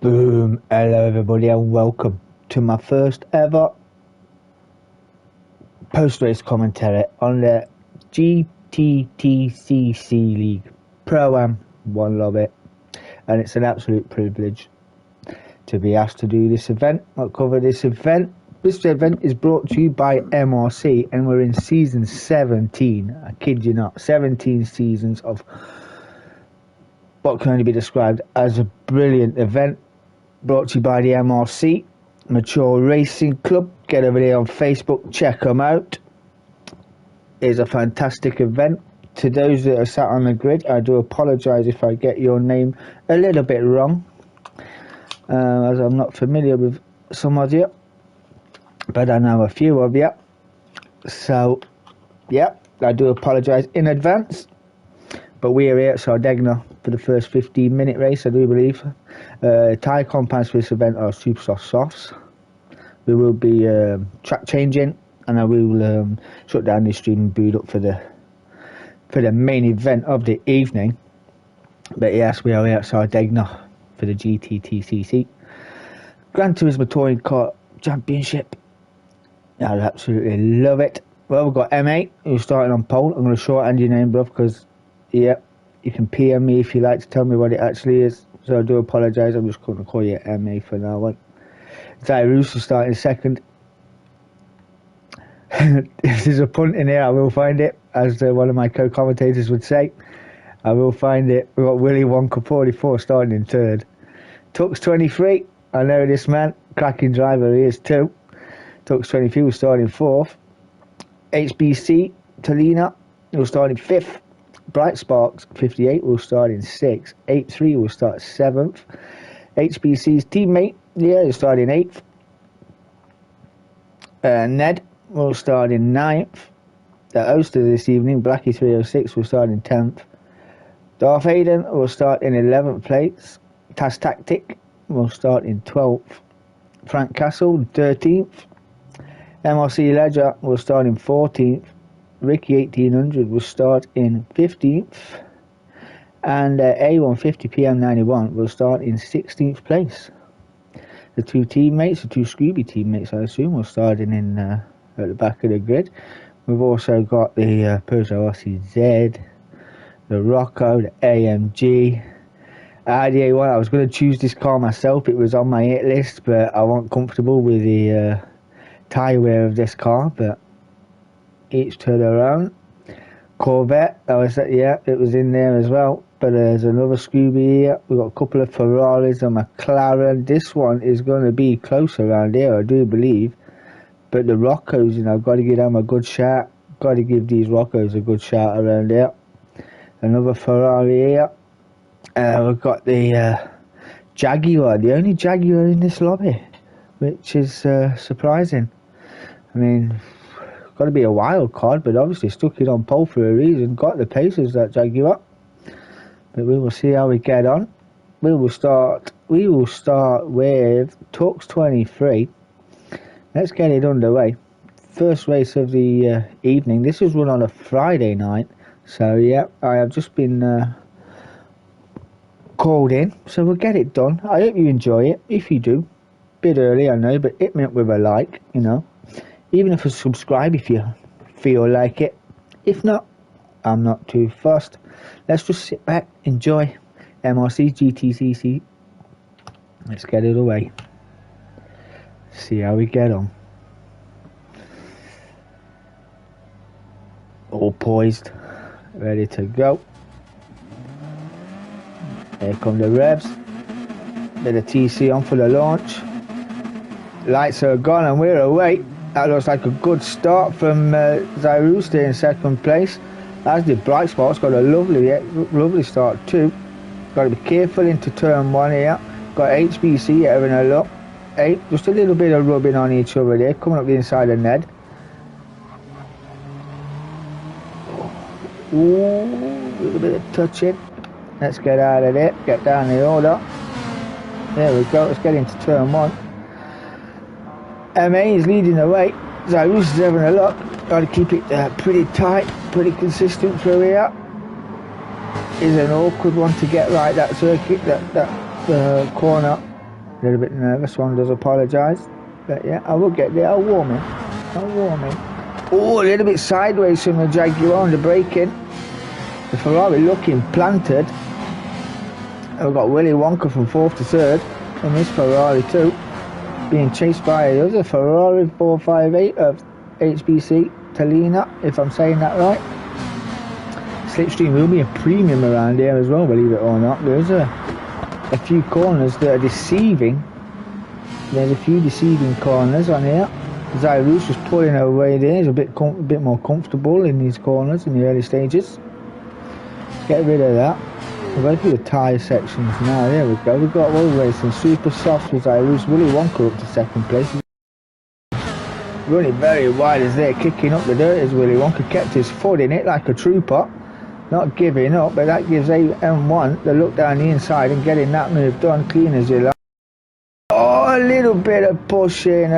Boom! Hello everybody and welcome to my first ever post-race commentary on the Gttcc League. PROAM, one love it, and it's an absolute privilege to be asked to do this event. I'll cover this event. This event is brought to you by MRC and we're in season 17. I kid you not, 17 seasons of what can only be described as a brilliant event. Brought to you by the MRC, Mature Racing Club. Get over there on Facebook, check them out. It's a fantastic event. To those that are sat on the grid, I do apologise if I get your name a little bit wrong, as I'm not familiar with some of you, but I know a few of you. So, yeah, I do apologise in advance. But we are here at Sadegna for the first 15-minute race, I do believe. Tyre compounds for this event are super soft softs. We will be track changing, and I will shut down the stream and boot up for the main event of the evening. But yes, we are here at Sadegna for the Gttcc Gran Turismo Touring Car Championship. I absolutely love it. Well, we've got M8 who's starting on pole. I'm going to shorthand your name, bruv, because yeah, you can PM me if you like to tell me what it actually is. So I do apologise, I'm just going to call you MA for now on. Zyrus is starting second. If there's a punt in here, I will find it, as one of my co-commentators would say. I will find it. We've got Willy Wonka 44 starting in third. Tux 23, I know this man, cracking driver he is too. Tux 23 will start in fourth. HBC Talina will start in fifth. Bright Sparks 58 will start in 6th. 83 will start 7th. HBC's teammate, yeah, will start in 8th. Ned will start in 9th. The host of this evening, Blackie 306, will start in 10th. Darth Aiden will start in 11th place. Taz Tactic will start in 12th. Frank Castle 13th. MRC Ledger will start in 14th. Ricky 1800 will start in 15th, and A150 PM91 will start in 16th place. The two teammates, the two Scooby teammates, I assume, will start in at the back of the grid. We've also got the Peugeot RCZ, the Rocco, the AMG, the A1. I was going to choose this car myself. It was on my hit list, but I wasn't comfortable with the tyre wear of this car, but each to their own. Corvette, it was in there as well. But there's another Scooby here. We've got a couple of Ferraris, a McLaren. This one is going to be close around here, I do believe. But the Roccos, I've got to give them a good shot. Got to give these Roccos a good shot around here. Another Ferrari here. We've got the Jaguar, the only Jaguar in this lobby, which is surprising. I mean, got to be a wild card, but obviously stuck it on pole for a reason. Got the paces, that Jaguar. But we will see how we get on. We will start with Tux 23. Let's get it underway. First race of the evening. This is run on a Friday night, so yeah, I have just been called in, so we'll get it done. I hope you enjoy it. If you do, bit early I know, but hit me up with a like, even if you subscribe if you feel like it. If not, I'm not too fussed. Let's just sit back, enjoy MRC Gttcc. Let's get it away. See how we get on. All poised, ready to go. Here come the revs. Bit of TC on for the launch. Lights are gone and we're away. That looks like a good start from Zyrus there in second place. As did Bright Spot's got a lovely start too. Got to be careful into turn 1 here. Got HBC having a look. Just a little bit of rubbing on each other there, coming up the inside of Ned. Ooh, a little bit of touching. Let's get out of there, get down the order. There we go, let's get into turn 1. MA is leading the way. Zyrus is having a look. Got to keep it pretty tight, pretty consistent through here. Is an awkward one to get right, that circuit, that corner. A little bit nervous, one does apologise. But yeah, I will get there. I'll warm in. Oh, a little bit sideways from the Jaguar on the braking. The Ferrari looking planted. We've got Willy Wonka from 4th to 3rd in this Ferrari too, being chased by the other Ferrari 458 of HBC, Talina, if I'm saying that right. Slipstream will be a premium around here as well, believe it or not. There's a few corners that are deceiving. There's a few deceiving corners on here. Zyrus was pulling away there. He's a bit more comfortable in these corners in the early stages. Get rid of that. We'll go through the tyre sections now. There we go. We've got road racing. Super soft with Zyrus. Willy Wonka up to 2nd place. Running very wide as they're kicking up the dirt as Willy Wonka kept his foot in it like a trooper. Not giving up, but that gives M1 the look down the inside and getting that move done clean as you like. Oh, a little bit of pushing.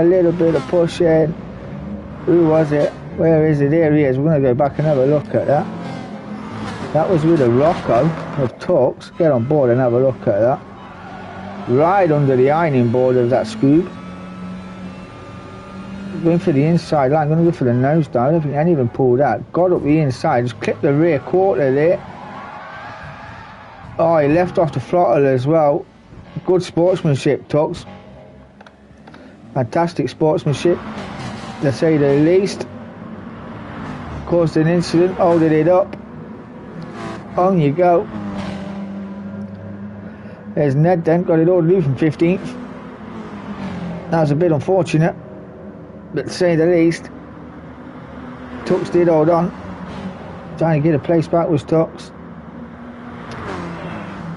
Who was it? Where is it? There he is. We're going to go back and have a look at that. That was with a Rocco of Torx. Get on board and have a look at that. Right under the ironing board of that Scoob. Going for the inside line. Going to go for the nosedive. I don't think any of them pulled out. Got up the inside. Just clipped the rear quarter there. Oh, he left off the throttle as well. Good sportsmanship, Torx. Fantastic sportsmanship, to say the least. Caused an incident. Holding it up. On you go. There's Ned then, got it all to do from 15th. That was a bit unfortunate, but to say the least. Tux did hold on. Trying to get a place back was Tux.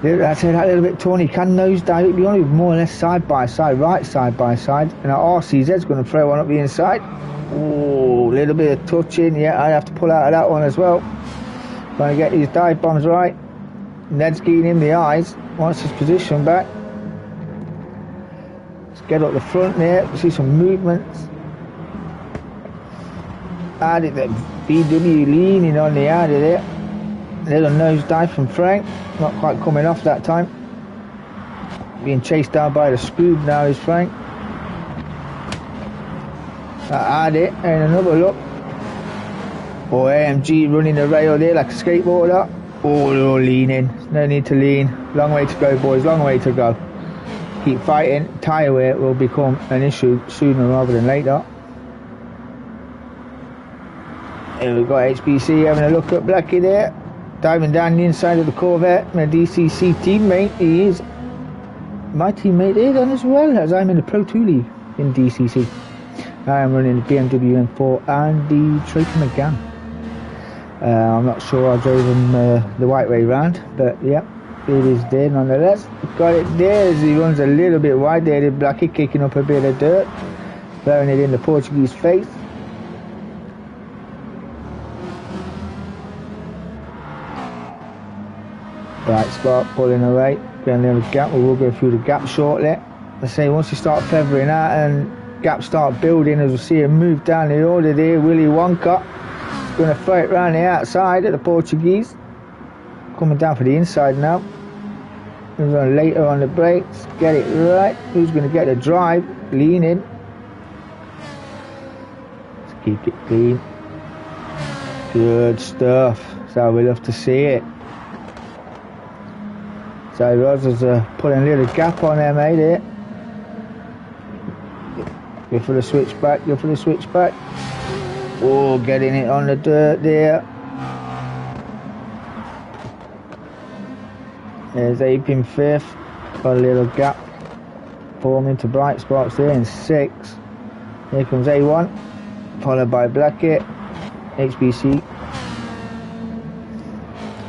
I said that little bit torn. He can nosedive. It'd be only more or less side by side, right side by side. And our RCZ's going to throw one up the inside. Oh, a little bit of touching. Yeah, I have to pull out of that one as well. Trying to get these dive bombs right. Ned's getting him the eyes. Wants his position back. Let's get up the front there. See some movements. Added the VW leaning on the out of there. Little nosedive from Frank. Not quite coming off that time. Being chased down by the Scoob now is Frank. Add it. And another look. Oh, AMG running the rail there like a skateboarder. Oh, they're leaning. No need to lean. Long way to go, boys. Long way to go. Keep fighting. Tyre wear will become an issue sooner rather than later. Here we've got HBC having a look at Blackie there. Diving down the inside of the Corvette. My DCC teammate. He is my teammate is on as well, as I'm in the Pro 2 League in DCC. I am running the BMW M4 and the Tracer McGann. I'm not sure I drove him the right way round, but yeah, it is there nonetheless. Got it there as he runs a little bit wide there, the Blackie kicking up a bit of dirt, throwing it in the Portuguese face. Bright spot pulling away, getting a little gap. We will go through the gap shortly. I say once you start feathering out and gaps start building, as we'll see him move down the order there, Willy Wonka. Going to throw it round the outside at the Portuguese. Coming down for the inside now. Who's on later on the brakes? Get it right. Who's going to get the drive? Leaning. Let's keep it clean. Good stuff. That's how we love to see it. So Rogers putting a little gap on them, eh, there. Go for the switchback, go for the switchback. Oh, getting it on the dirt there. There's Ape in 5th. Got a little gap forming to bright spots there in 6th. Here comes A1, followed by Blackett, HBC.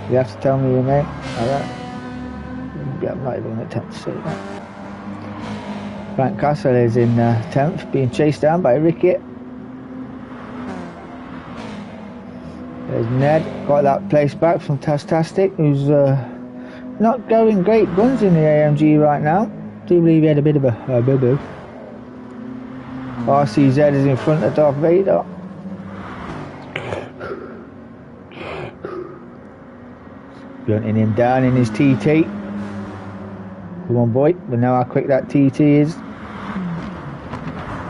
You have to tell me your name. Alright. Yeah, I'm not even going to attempt to say that. Frank Castle is in 10th, being chased down by Ricky. There's Ned, got that place back from Tastastic, who's not going great guns in the AMG right now. Do believe he had a bit of a boo-boo. RCZ is in front of Darth Vader. Grunting him down in his TT. Come on, boy. We know how quick that TT is.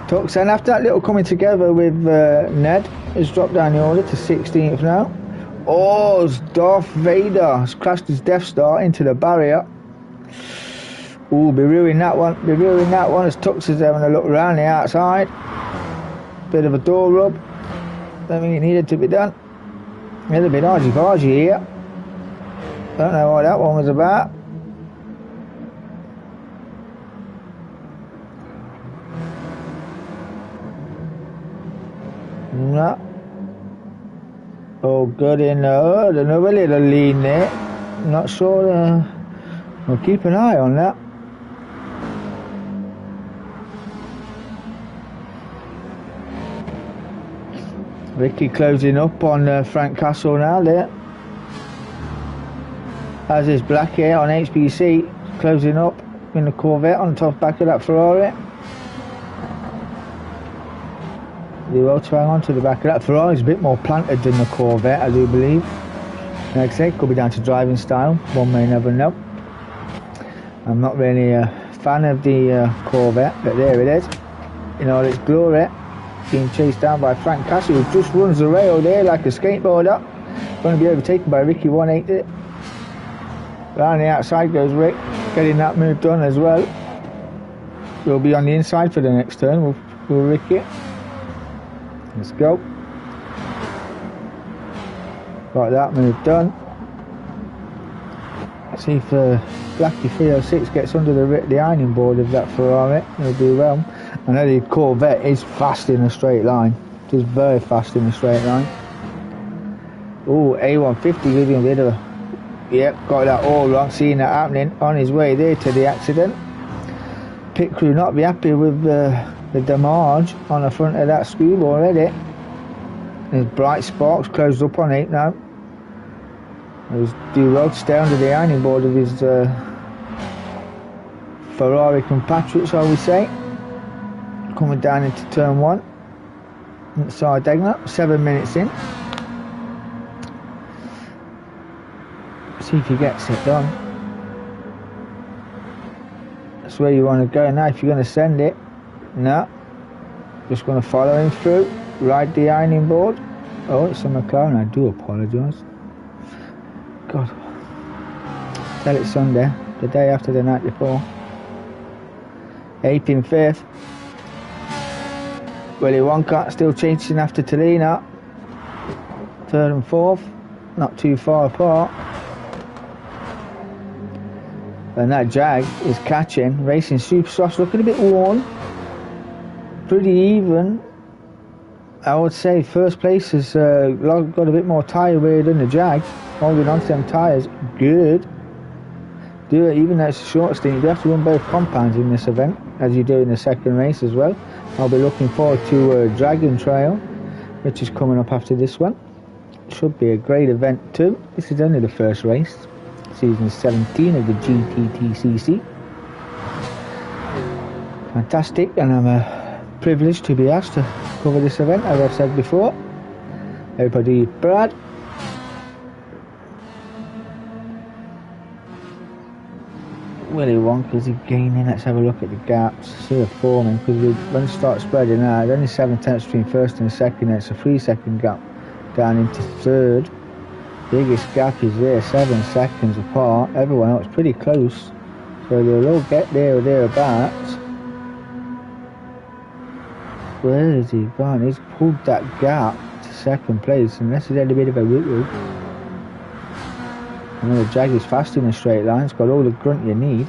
Tuxen, after that little coming together with Ned, has dropped down the order to 16th now. Oh, it's Darth Vader has crashed his Death Star into the barrier. Ooh, be reviewing that one. Be reviewing that one as Tux is having a look around the outside. Bit of a door rub. Don't think it needed to be done. A little bit argy-bargy here. Don't know what that one was about. No. Oh, good in the hood. Another little lean there. Not sure. We'll keep an eye on that. Ricky closing up on Frank Castle now there. As is Black here on HPC, closing up in the Corvette on the top back of that Ferrari. They will hang on to the back of that Ferrari. Is a bit more planted than the Corvette, I do believe. Like I say, could be down to driving style. One may never know. I'm not really a fan of the Corvette, but there it is in all its glory, being chased down by Frank Castle, who just runs the rail there like a skateboarder. Going to be overtaken by Ricky 180. Around the outside goes Rick, getting that move done as well. We'll be on the inside for the next turn. We'll Ricky. Let's go. Got that move done. See if Blackie 306 gets under the ironing board of that Ferrari. He'll do well. I know the Corvette is fast in a straight line. It is very fast in a straight line. Oh, A150 giving a bit of a... Yep, got that all wrong. Seeing that happening on his way there to the accident. Pit crew not be happy with the damage on the front of that Scoob already. There's bright sparks closed up on 8 now. There's D-Road stay under the ironing board of his Ferrari compatriots, I would say. Coming down into turn 1 at Sadegna, 7 minutes in. See if he gets it done. That's where you want to go now. If you're going to send it, no. Just going to follow him through. Ride the ironing board. Oh, it's a McLaren. I do apologise. God. Tell it's Sunday, the day after the night before. 8th in 5th. Willy Wonka still chasing after Talina. 3rd and 4th. Not too far apart. And that Jag is catching. Racing Supersoft looking a bit worn. Pretty even. I would say first place has got a bit more tyre wear than the Jag. Holding on to them tyres. Good. Do it even though it's a short stint. You do have to run both compounds in this event, as you do in the second race as well. I'll be looking forward to Dragon Trail, which is coming up after this one. Should be a great event too. This is only the first race. Season 17 of the Gttcc. Fantastic, and I'm privileged to be asked to cover this event, as I've said before. Everybody, Brad. Willy Wonka's he gaining? Let's have a look at the gaps. See the forming, because when it starts spreading out, there's only 7 tenths between first and second. It's a 3-second gap down into third. Biggest gap is there, 7 seconds apart. Everyone else pretty close, so they'll all get there or thereabouts. Where has he gone? He's pulled that gap to second place, unless he's had a bit of a woo-woo. I know the Jag is fast in a straight line. It's got all the grunt you need.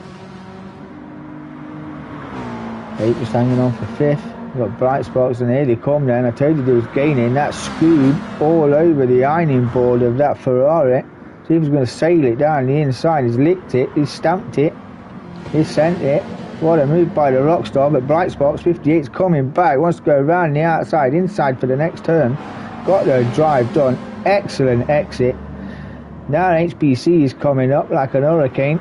8 was hanging on for 5th. We've got bright sparks, and here they come then. I told you they was gaining. That Scoob all over the ironing board of that Ferrari. So he was going to sail it down the inside. He's licked it, he's stamped it, he's sent it. What a move by the Rockstar, but bright sparks 58's coming back. Wants to go around the outside, inside for the next turn. Got their drive done. Excellent exit. Now HBC is coming up like an hurricane.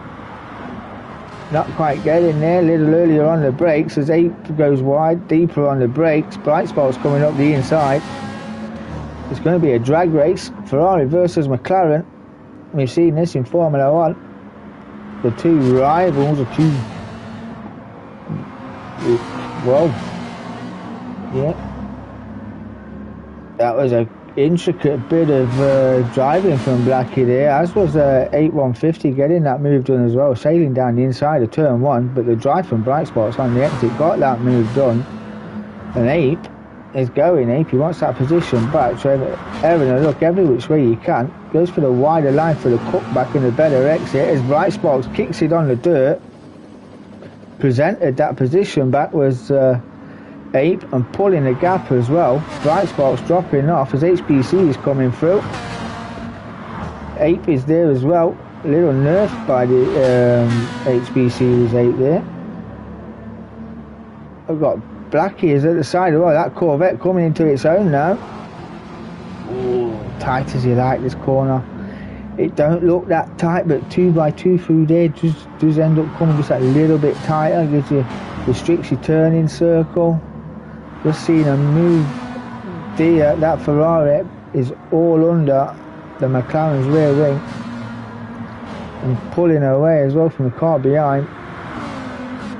Not quite getting there, a little earlier on the brakes as 8 goes wide, deeper on the brakes. Bright spots coming up the inside. It's going to be a drag race, Ferrari versus McLaren. We've seen this in Formula 1. the two rivals, well, yeah, that was a intricate bit of driving from Blackie there, as was 8150 getting that move done as well, sailing down the inside of turn 1, but the drive from Bright Spots on the exit got that move done. And Ape is going. Ape, he wants that position back, so having a look every which way he can, goes for the wider line for the cutback and the better exit as Bright Spots kicks it on the dirt, presented that position back was Ape and pulling the gap as well. Bright Spots dropping off as HBC is coming through. Ape is there as well, a little nerfed by the HBC was Ape there. I've got Blackie is at the side as well. That Corvette coming into its own now. Ooh, tight as you like this corner. It don't look that tight, but 2x2 through there does end up coming just a little bit tighter. Gives you, restricts your turning circle. Just seeing a move there. That Ferrari is all under the McLaren's rear wing and pulling away as well from the car behind.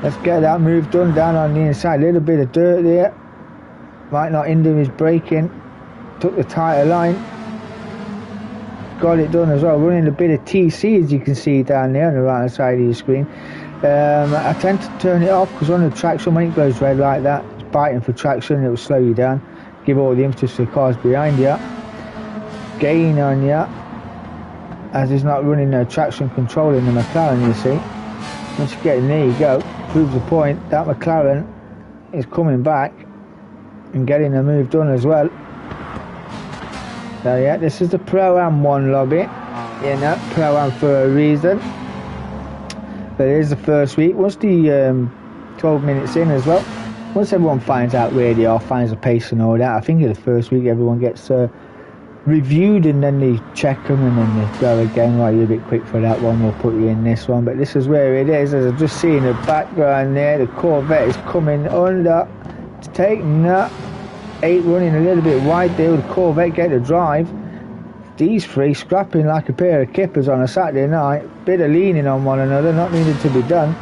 Let's get that move done down on the inside. A little bit of dirt there. Might not hinder his braking. Took the tighter line. Got it done as well. Running a bit of TC as you can see down there on the right hand side of your screen. I tend to turn it off because on the traction when it goes red like that, it's biting for traction, it will slow you down. Give all the impetus to the cars behind you. Gain on you. As he's not running no traction control in the McLaren, you see. Once you get in, there you go. Proves the point that McLaren is coming back and getting the move done as well. So yeah, this is the Pro-Am 1 lobby. You know, Pro-Am for a reason. But it is the first week. Once the 12 minutes in as well, once everyone finds out where they are, finds the pace and all that, I think in the first week everyone gets reviewed and then they check them and then they go again. Right, you're a bit quick for that one, we'll put you in this one. But this is where it is. As I've just seen the background there, the Corvette is coming under to take that. 8 running a little bit wide there with the Corvette get the drive. These three scrapping like a pair of kippers on a Saturday night. Bit of leaning on one another, not needed to be done.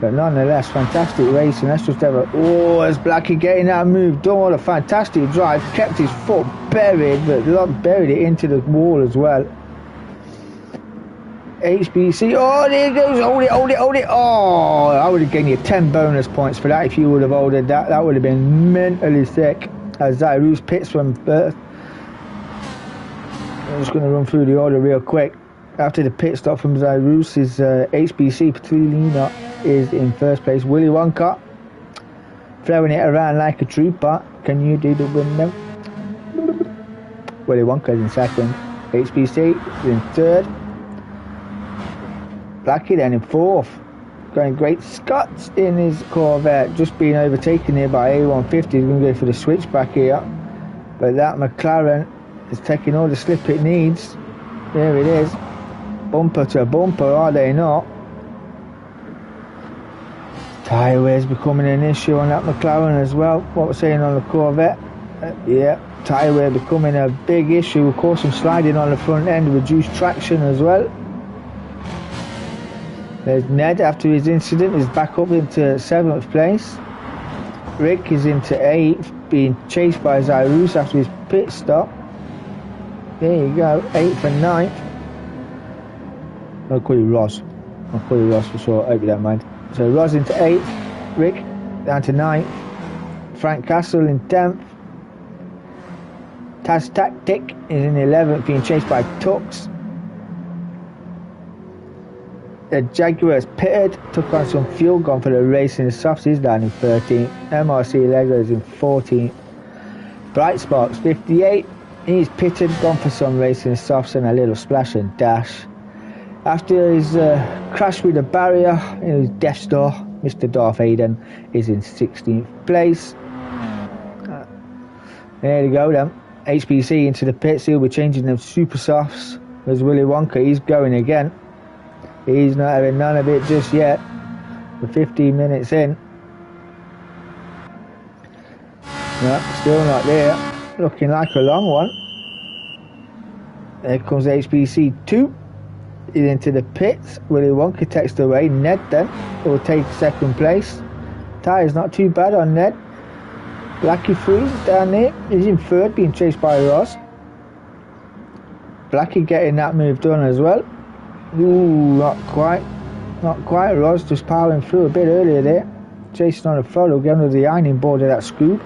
But nonetheless, fantastic racing. Let's just have a... Oh, there's Blackie getting that move done. What a fantastic drive. Kept his foot buried, but buried it into the wall as well. HBC. Oh, there it goes. Hold it, hold it, hold it. Oh, I would have given you 10 bonus points for that if you would have holded that. That would have been mentally sick. As Zairouz pits from birth. I'm just going to run through the order real quick. After the pit stop from Zairouz, his HBC Petrolina is in first place. Willy Wonka throwing it around like a trooper. Can you do the window? Willy Wonka is in second. HBC is in third. Blackie then in fourth. Going great Scots in his Corvette. Just being overtaken here by A150. He's going to go for the switchback here. But that McLaren is taking all the slip it needs. There it is. Bumper to bumper, are they not? Tyre wear's becoming an issue on that McLaren as well. What we're saying on the Corvette. Yeah, tyre wear becoming a big issue. Of course, some sliding on the front end, reduced traction as well. There's Ned after his incident is back up into 7th place. Rick is into 8th, being chased by Zairouz after his pit stop. There you go, 8th and 9th. I'll call you Ross. I'll call you Ross for sure, I hope you don't mind. So Ross into 8th, Rick down to 9th, Frank Castle in 10th, Taz Tactic is in 11th, being chased by Tux. The Jaguars pitted, took on some fuel, gone for the race in the softs, he's down in 13th, MRC Lego is in 14th, Bright Spots 58, he's pitted, gone for some race in the softs and a little splash and dash. After his crash with the barrier in his Death Star, Mr. Darth Aiden is in 16th place. There you go then. HBC into the pits, he'll be changing them super softs. There's Willy Wonka, he's going again. He's not having none of it just yet. We're 15 minutes in. No, still not there. Looking like a long one. There comes HBC 2. is into the pits. Willy Wonka takes it away. Ned then will take second place. Tyre's not too bad on Ned. Blackie Freeze down there. He's in third, being chased by Ross. Blackie getting that move done as well. Ooh, not quite. Not quite. Ross just powering through a bit earlier there. Chasing on a photo, getting with the ironing board of that scoop.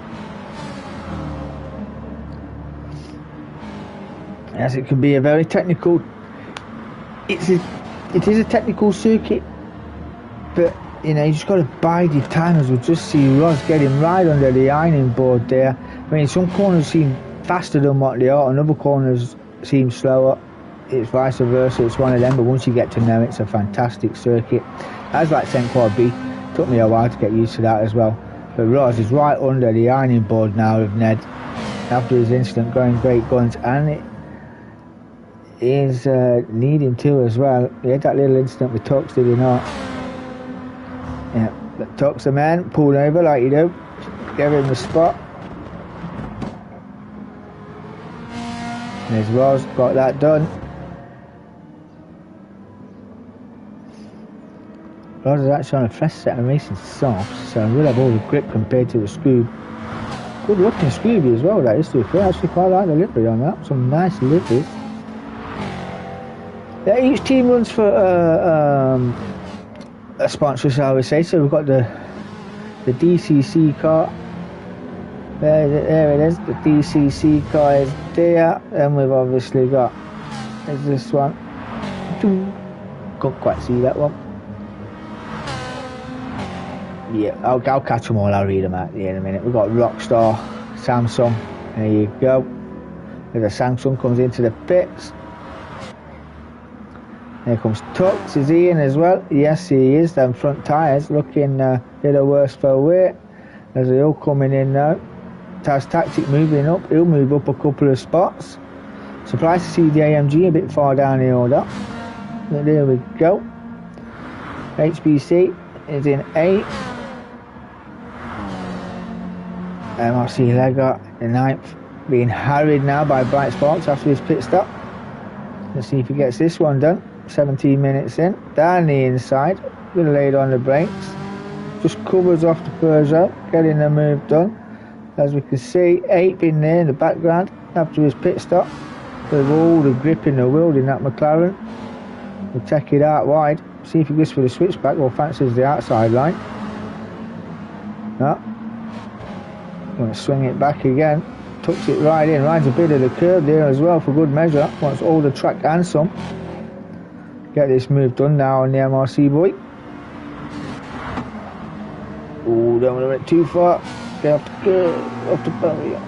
As it can be a very technical, it is a technical circuit, but you know, you just got to bide your time. As we'll just see Ross getting right under the ironing board there. I mean, some corners seem faster than what they are, and other corners seem slower. It's vice versa, it's one of them, but once you get to know it, it's a fantastic circuit. As like St. Quad B, took me a while to get used to that as well. But Ross is right under the ironing board now of Ned after his incident, going great guns, and it is leading to as well. He had that little incident with Tux, did he not? Yeah, but Tux the man, pulled over like you do, give him the spot. There's Ross, got that done. Ross is actually on a fresh set of racing softs, so we'll have all the grip compared to the Scoob. Good looking Scooby as well, that is, to be fair. I actually quite like the livery on that. Some nice liveries. Yeah, each team runs for a sponsor, shall we say. So we've got the DCC car. There it is. The DCC car is there. Then we've obviously got, there's this one. Couldn't quite see that one. Yeah, I'll catch them all. I'll read them out at the end of a minute. We've got Rockstar, Samsung. There you go. There's a Samsung comes into the pits. Here comes Tux, is he in as well? Yes, he is. Them front tyres looking a little worse for wear. As they all coming in now. Taz Tactic moving up. He'll move up a couple of spots. Surprised to see the AMG a bit far down the order. But there we go. HBC is in 8th. MRC Lega in 9th. Being harried now by Bright Sparks after his pit stop. Let's see if he gets this one done. 17 minutes in, down the inside, bit late on the brakes, just covers off the Peugeot, getting the move done. As we can see, 8 in there in the background after his pit stop, with all the grip in the wheel in that McLaren. We'll check it out wide, see if he goes for the switchback or fancies the outside line. No, going to swing it back again, tucks it right in, rides a bit of the curb there as well for good measure, wants all the track and some. Get this move done now on the MRC boy. Oh, don't want to run too far. Get off the barrier.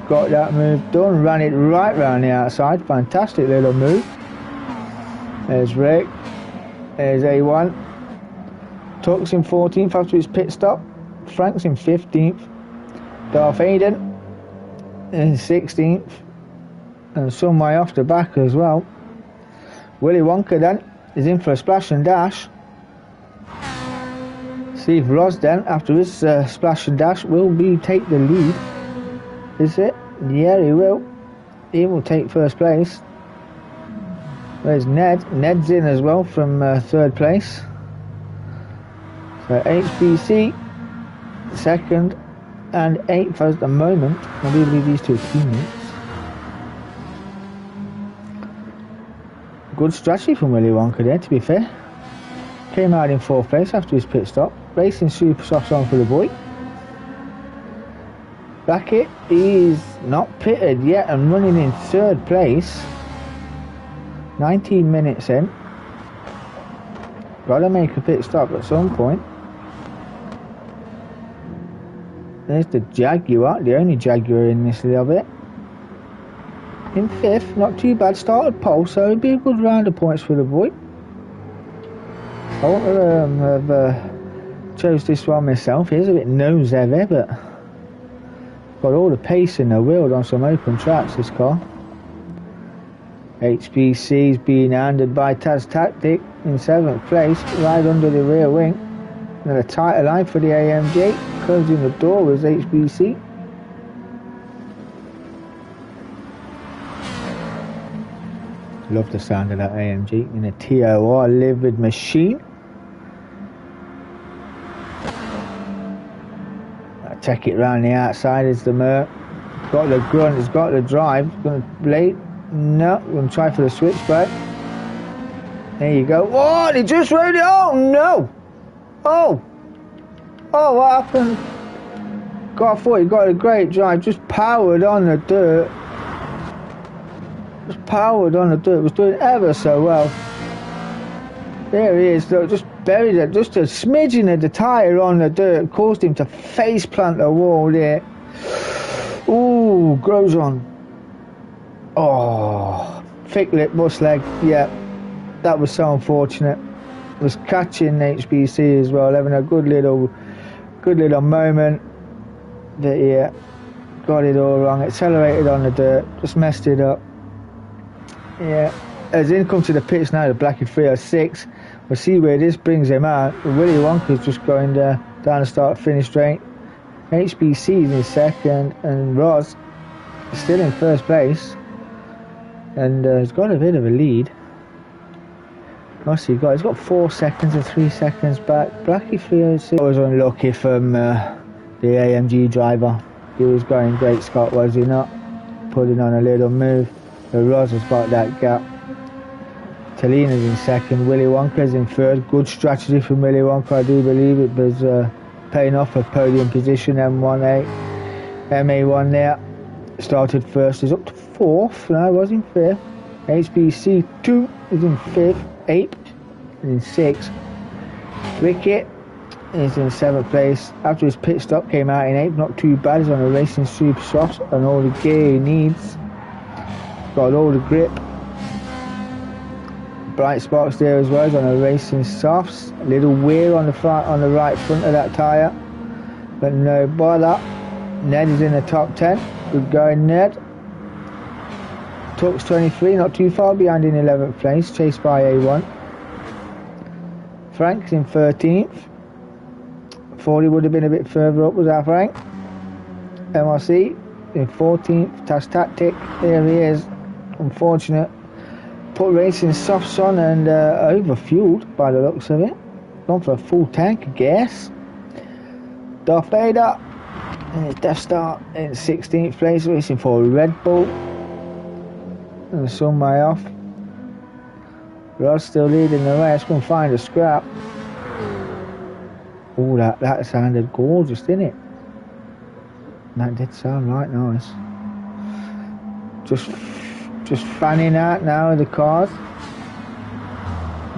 Got that move done. Ran it right round the outside. Fantastic little move. There's Rick. There's A1. Tux in 14th after his pit stop. Frank's in 15th. Darth Aiden in 16th. And some way off the back as well. Willy Wonka then is in for a splash and dash. See if Ross then, after his splash and dash, will take the lead. Is it? Yeah, he will. He will take first place. There's Ned. Ned's in as well from 3rd place. So HBC, 2nd and 8th at the moment. I do believe these two are teammates. Good strategy from Willy Wonka there, to be fair. Came out in 4th place after his pit stop. Racing super softs on for the boy. Beckett is not pitted yet and running in 3rd place. 19 minutes in. Gotta make a pit stop at some point. There's the Jaguar, the only Jaguar in this little bit. In 5th, not too bad, started pole, so it'd be a good round of points for the boy. I wouldn't have chose this one myself. He's a bit nose heavy, but got all the pace in the wheel on some open tracks, this car. HBC's being handed by Taz Tactic in 7th place, right under the rear wing. And a tighter line for the AMG, closing the door was HBC. Love the sound of that AMG in a TOR livered machine. I take it round the outside as the Merc. Got the grunt, it's got the drive. Gonna late. No, gonna try for the switchback. There you go. Oh, he just rode it. Oh no! Oh! Oh, what happened? God, I thought he got a great drive. Just powered on the dirt. Just powered on the dirt. It was doing ever so well. There he is. Look, just buried it. Just a smidgen of the tyre on the dirt caused him to face plant the wall there. Ooh, grows on. Oh, thick lip, bus leg. Yeah, that was so unfortunate. Was catching HBC as well, having a good little moment. But yeah, got it all wrong. Accelerated on the dirt, just messed it up. Yeah, as in come to the pits now, the Blackie 306. We'll see where this brings him out. Willy Wonka's just going down the start-finish straight. HBC is in second, and Roz is still in first place, and he's got a bit of a lead. What's he got? He's got 4 seconds and 3 seconds back. Blackie 306 was unlucky from the AMG driver. He was going great, Scott, was he not? Putting on a little move. The Roz has got that gap. Talina's in second. Willy Wonka's in third. Good strategy from Willy Wonka. I do believe it was paying off a podium position. MA1 there. Started first. Is up to fourth. No, was in fifth. HBC 2 is in fifth. 8 is in sixth. Wicket is in 7th place. After his pit stop, came out in 8th. Not too bad. He's on a racing super soft and all the gear he needs. Got all the grip. Bright sparks there as well. He's on a racing softs. A little wear on the front, on the right front of that tyre, but no bother. Ned is in the top 10. Good going, Ned. Tux 23, not too far behind in 11th place, chased by A1. Frank's in 13th. 40 would have been a bit further up, was that Frank? MRC in 14th. Task Tactic, there he is. Unfortunate. Put racing softs on and overfueled by the looks of it. Gone for a full tank of gas. Darth Vader in his Death Star in 16th place, racing for Red Bull. And some way off. Ross still leading the race. Going to find a scrap. Oh, that sounded gorgeous, didn't it? That did sound right nice. Just fanning out now of the cars.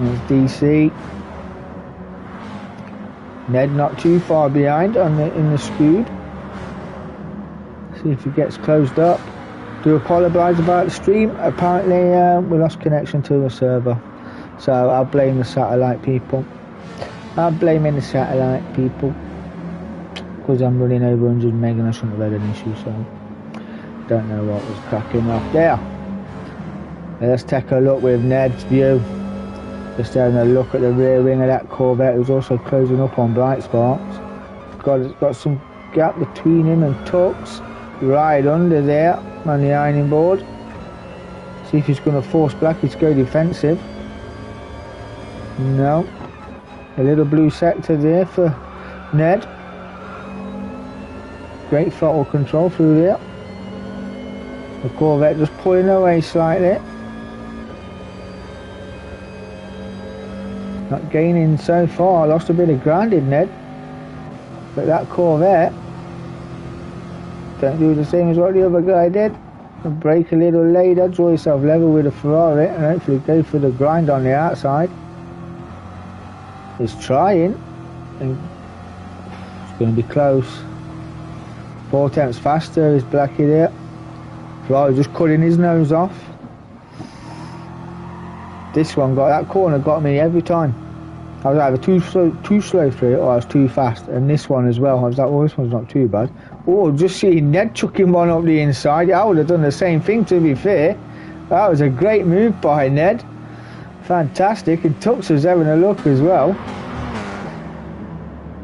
There's DC. Ned not too far behind in the screed. See if he gets closed up. Do apologise about the stream. Apparently we lost connection to the server, so I'll blame the satellite people. I'm blaming the satellite people because I'm running over 100 meg and I shouldn't have had an issue, so don't know what was cracking off there. Let's take a look with Ned's view. Just having a look at the rear wing of that Corvette, who's also closing up on Bright Sparks. Got some gap between him and Tux. Right under there on the ironing board. See if he's going to force Blackie to go defensive. No. A little blue sector there for Ned. Great throttle control through there. The Corvette just pulling away slightly. Not gaining so far. Lost a bit of ground in Ned. But that Corvette don't do the same as what the other guy did. Brake a little later, draw yourself level with a Ferrari and hopefully go for the grind on the outside. He's trying and it's going to be close. 4 tenths faster is Blackie there. Ferrari just cutting his nose off. This one that corner got me every time. I was either too slow through it or I was too fast, and this one as well. I was like, well, this one's not too bad. Oh, just seeing Ned chucking one up the inside. I would have done the same thing, to be fair. That was a great move by Ned. Fantastic. And Tux was having a look as well.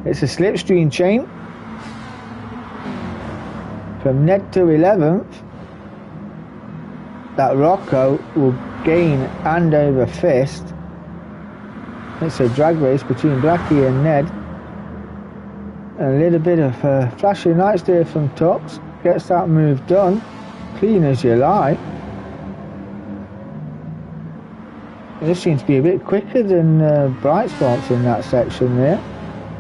It's a slipstream chain. From Ned to 11th. That Rocco will gain and over fist. It's a drag race between Blackie and Ned. A little bit of flashing lights there from Tux. Gets that move done. Clean as you like. This seems to be a bit quicker than Bright Sparks in that section there.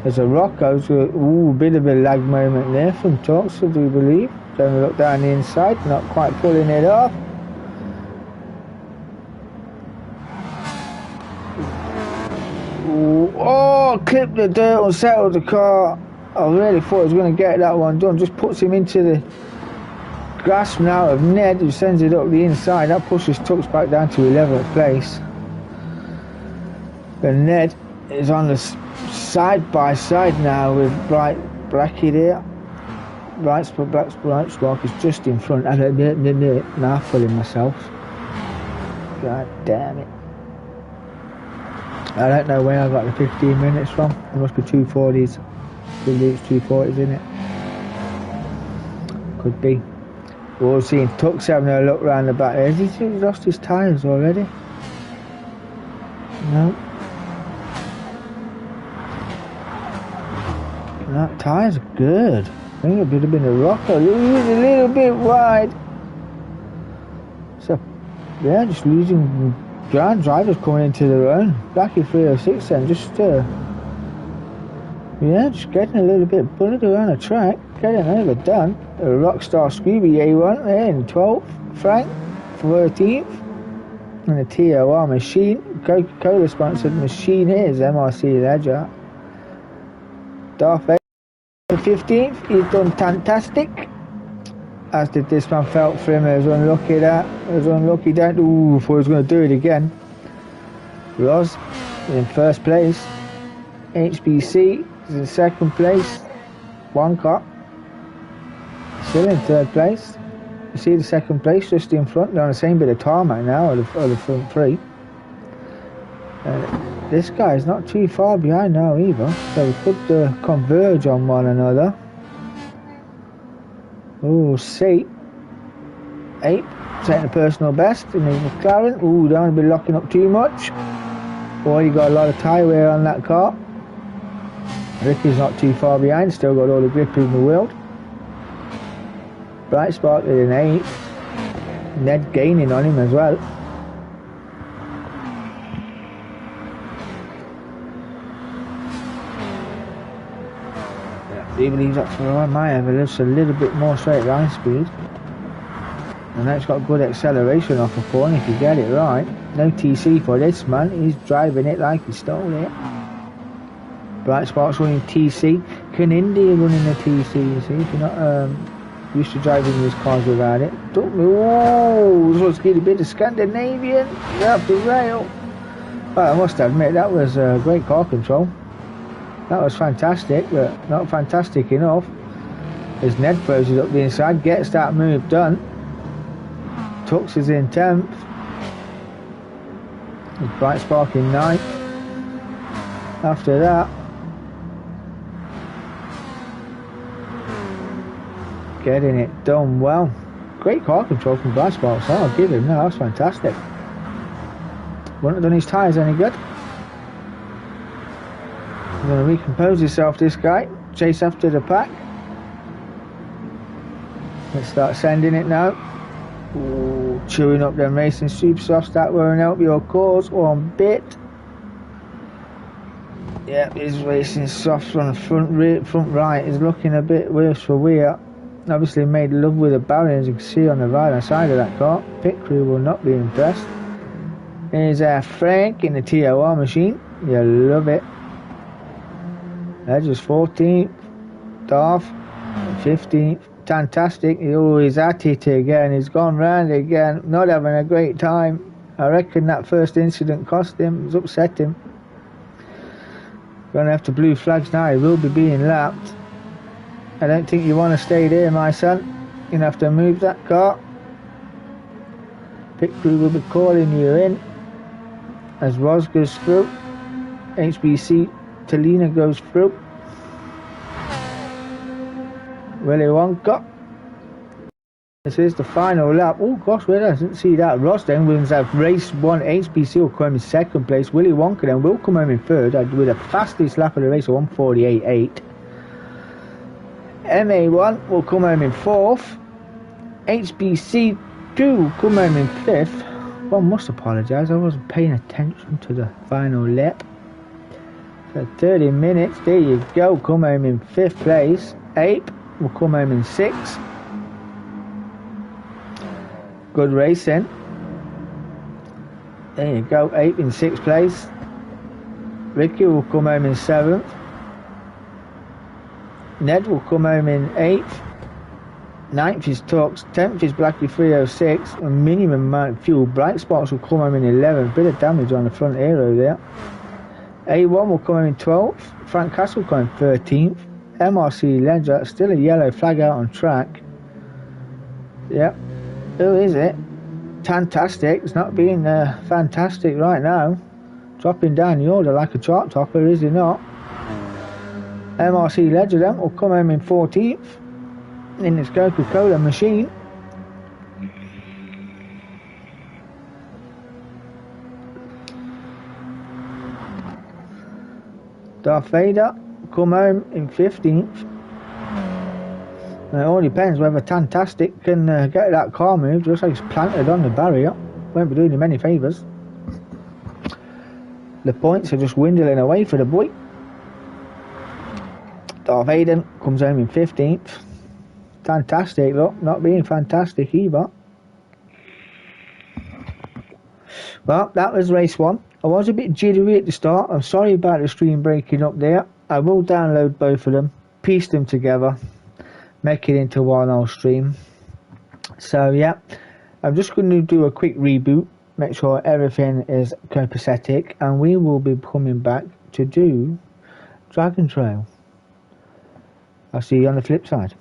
There's a Rocco's bit of a lag moment there from Tux, I do believe. Don't look down the inside, not quite pulling it off. Ooh, oh, clipped the dirt and settled the car. I really thought he was going to get that one done. Just puts him into the grasp now of Ned, who sends it up the inside. That pushes Tux back down to 11th place. And Ned is on the side by side now with Blackie there. Bright Spark is just in front. Now fooling myself. God damn it. I don't know where I got the 15 minutes from. There must be 240s. I believe it's 240s, isn't it? Could be. We're all seeing Tux having a look round the back there. Has he lost his tyres already? No. That tyre's good. I think it would have been a Rocco. He's a little bit wide. So, yeah, just losing ground. Drivers coming into their own. Blackie 306 then, just getting a little bit bullied around the track. Getting overdone. A Rockstar Scooby A1 there in 12th. Frank 13th. And a TOR machine. Coca-Cola sponsored machine here is MRC Ledger. Darth Vader 15th, he's done fantastic. As did this man felt for him. It was unlucky that. Ooh, thought he was going to do it again. Roz in first place. HBC is in second place. One car. Still in third place. You see the second place just in front. They're on the same bit of tarmac now, or the front three. This guy is not too far behind now either, so we could converge on one another. Oh, C. 8, setting a personal best in his McLaren. Ooh, don't want to be locking up too much. Already got a lot of tyre wear on that car. Ricky's not too far behind, still got all the grip in the world. Bright Spark is in 8. Ned gaining on him as well. I believe that's where I might have a little bit more straight line speed. And that's got good acceleration off a corner if you get it right. No TC for this man, he's driving it like he stole it. Bright Spark's running TC. Canindi running a TC, you see, if you're not used to driving these cars without it. Don't move. Whoa, this was getting a bit of Scandinavian. You're up the rail. Well, I must admit, that was great car control. That was fantastic, but not fantastic enough. As Ned throws it up the inside, gets that move done. Tux is in 10th. Bright Spark in 9th. After that, getting it done well. Great car control from Bright Spark, so I'll give him that. That's fantastic. Wouldn't have done his tyres any good. Going to recompose himself, this guy. Chase after the pack. Let's start sending it now. Ooh, chewing up them racing super softs. That won't help your cause one bit. Yep, his racing softs on the front right is looking a bit worse for wear. Obviously made love with the barrier, as you can see on the right hand side of that car. Pit crew will not be impressed. Here's Frank in the TOR machine. You love it. Edge is 14th, Darth 15th, fantastic. He's at it again, he's gone round again, not having a great time. I reckon that first incident cost him, it's upset him. Gonna have to blue flags now, he will be being lapped. I don't think you want to stay there, my son. You're gonna have to move that car. Pit crew will be calling you in as Roz goes through. HBC Talina goes through. Willy Wonka This is the final lap. Oh gosh, where I didn't see that. Ross then wins out race 1. HBC will come in second place. Willy Wonka then will come home in third with the fastest lap of the race, 1:48.8. MA1 will come home in fourth. HBC 2 will come home in fifth. Well, I must apologise, I wasn't paying attention to the final lap. So 30 minutes, there you go, come home in fifth place. Ape will come home in sixth. Good racing. There you go, Ape in sixth place. Ricky will come home in seventh. Ned will come home in eighth. Ninth is Tux. 10th is Blackie 306. A minimum amount of fuel. Bright Spots will come home in 11th. Bit of damage on the front aero there. A1 will come home in 12th. Frank Castle will come in 13th. MRC Ledger, still a yellow flag out on track. Yep. Who is it? Fantastic. It's not being fantastic right now. Dropping down the order like a chart topper, is he not? MRC Ledger then will come home in 14th in this Coca-Cola machine. Darth Vader come home in 15th. Now, it all depends whether Fantastic can get that car moved. Looks like it's planted on the barrier. Won't be doing him any favours. The points are just dwindling away for the boy. Darth Vader comes home in 15th. Fantastic, look, not being fantastic either. Well, that was race 1. I was a bit jittery at the start. I'm sorry about the stream breaking up there. I will download both of them, piece them together, make it into one whole stream. So yeah, I'm just going to do a quick reboot, make sure everything is copacetic, and we will be coming back to do Dragon Trail. I'll see you on the flip side.